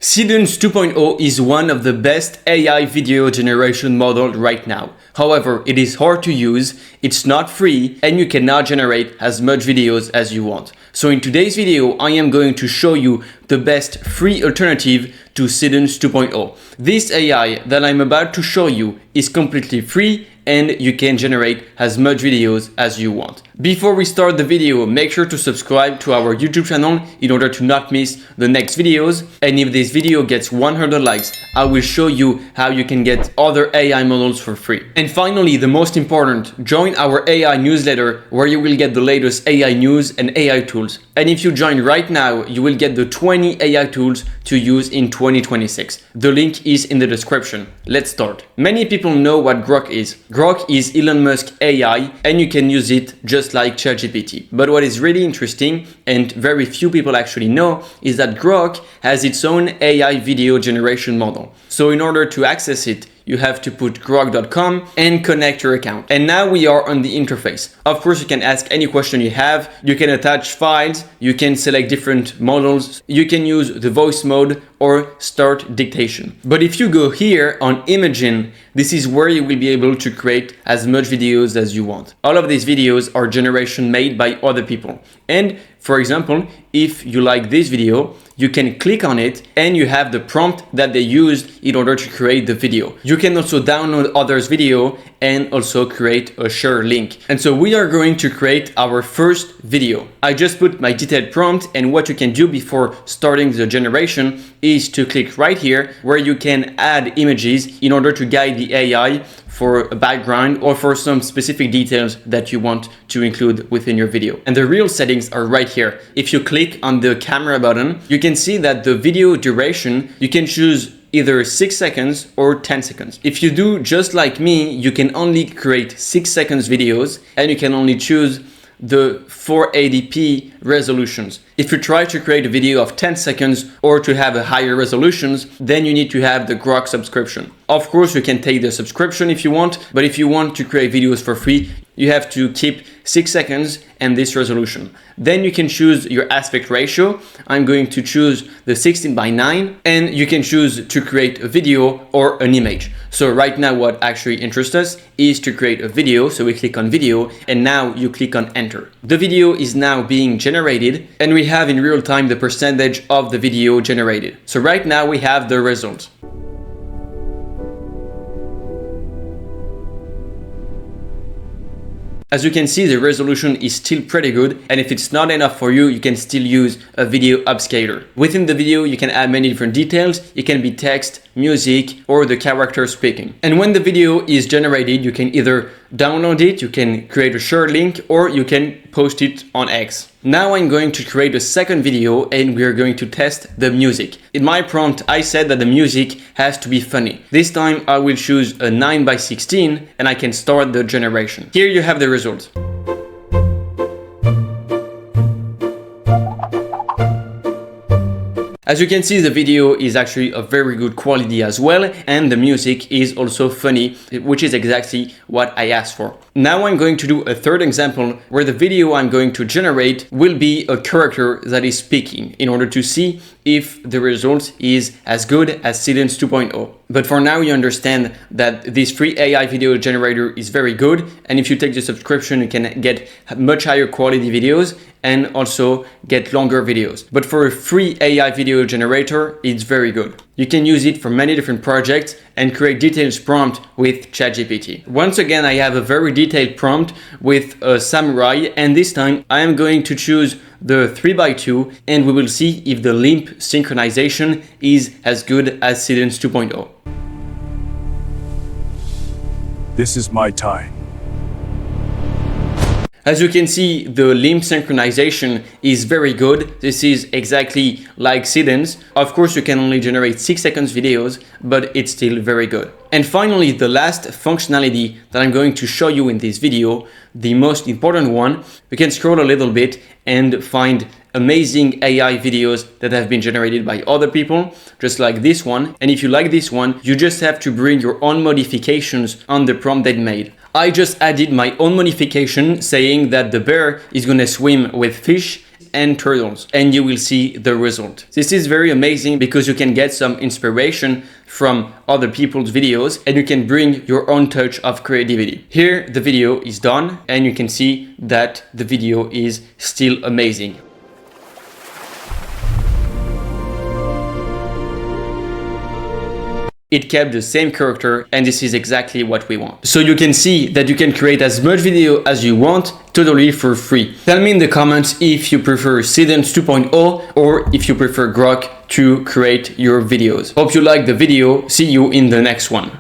Seedance 2.0 is one of the best AI video generation models right now. However, it is hard to use, it's not free, and you cannot generate as much videos as you want. So in today's video, I am going to show you the best free alternative to Seedance 2.0. This AI that I'm about to show you is completely free and you can generate as much videos as you want. Before we start the video, make sure to subscribe to our YouTube channel in order to not miss the next videos. And if this video gets 100 likes, I will show you how you can get other AI models for free. And finally, the most important, join our AI newsletter where you will get the latest AI news and AI tools. And if you join right now, you will get the 20 AI tools to use in 2026. The link is in the description. Let's start. Many people know what Grok is. Grok is Elon Musk AI and you can use it just like ChatGPT. But what is really interesting and very few people actually know is that Grok has its own AI video generation model. So in order to access it, you have to put grok.com and connect your account. And now we are on the interface. Of course, you can ask any question you have. You can attach files. You can select different models. You can use the voice mode or start dictation. But if you go here on imaging, this is where you will be able to create as much videos as you want. All of these videos are generation made by other people. And for example, if you like this video, you can click on it and you have the prompt that they used in order to create the video. You can also download others' video and also create a share link. And so we are going to create our first video. I just put my detailed prompt, and what you can do before starting the generation is to click right here where you can add images in order to guide the AI for a background or for some specific details that you want to include within your video. And the real settings are right here. If you click on the camera button, you can see that the video duration, you can choose either 6 seconds or 10 seconds. If you do just like me, you can only create 6 seconds videos and you can only choose the 480p resolutions. If you try to create a video of 10 seconds or to have a higher resolutions, then you need to have the Grok subscription. Of course, you can take the subscription if you want, but if you want to create videos for free, you have to keep 6 seconds and this resolution. Then you can choose your aspect ratio. I'm going to choose the 16:9, and you can choose to create a video or an image. So right now what actually interests us is to create a video. So we click on video and now you click on enter. The video is now being generated and we have in real time the percentage of the video generated. So right now we have the result. As you can see, the resolution is still pretty good, and if it's not enough for you, you can still use a video upscaler. Within the video, you can add many different details. It can be text, music, or the character speaking. And when the video is generated, you can either download it, you can create a share link, or you can post it on X. Now I'm going to create a second video and we are going to test the music. In my prompt, I said that the music has to be funny. This time I will choose a 9:16 and I can start the generation. Here you have the result. As you can see, the video is actually of very good quality as well, and the music is also funny, which is exactly what I asked for. Now I'm going to do a third example where the video I'm going to generate will be a character that is speaking in order to see if the result is as good as Seedance 2.0. But for now, you understand that this free AI video generator is very good, and if you take the subscription, you can get much higher quality videos and also get longer videos. But for a free AI video generator, it's very good. You can use it for many different projects and create detailed prompt with ChatGPT. Once again, I have a very detailed prompt with a samurai, and this time I am going to choose the 3x2 and we will see if the limp synchronization is as good as Seedance 2.0. This is my time. As you can see, the limb synchronization is very good. This is exactly like Seedance. Of course, you can only generate 6 seconds videos, but it's still very good. And finally, the last functionality that I'm going to show you in this video, the most important one, you can scroll a little bit and find amazing AI videos that have been generated by other people, just like this one. And if you like this one, you just have to bring your own modifications on the prompt they made. I just added my own modification saying that the bear is gonna swim with fish and turtles, and you will see the result. This is very amazing because you can get some inspiration from other people's videos and you can bring your own touch of creativity. Here the video is done and you can see that the video is still amazing. It kept the same character, and this is exactly what we want. So you can see that you can create as much video as you want, totally for free. Tell me in the comments if you prefer Seedance 2.0 or if you prefer Grok to create your videos. Hope you liked the video. See you in the next one.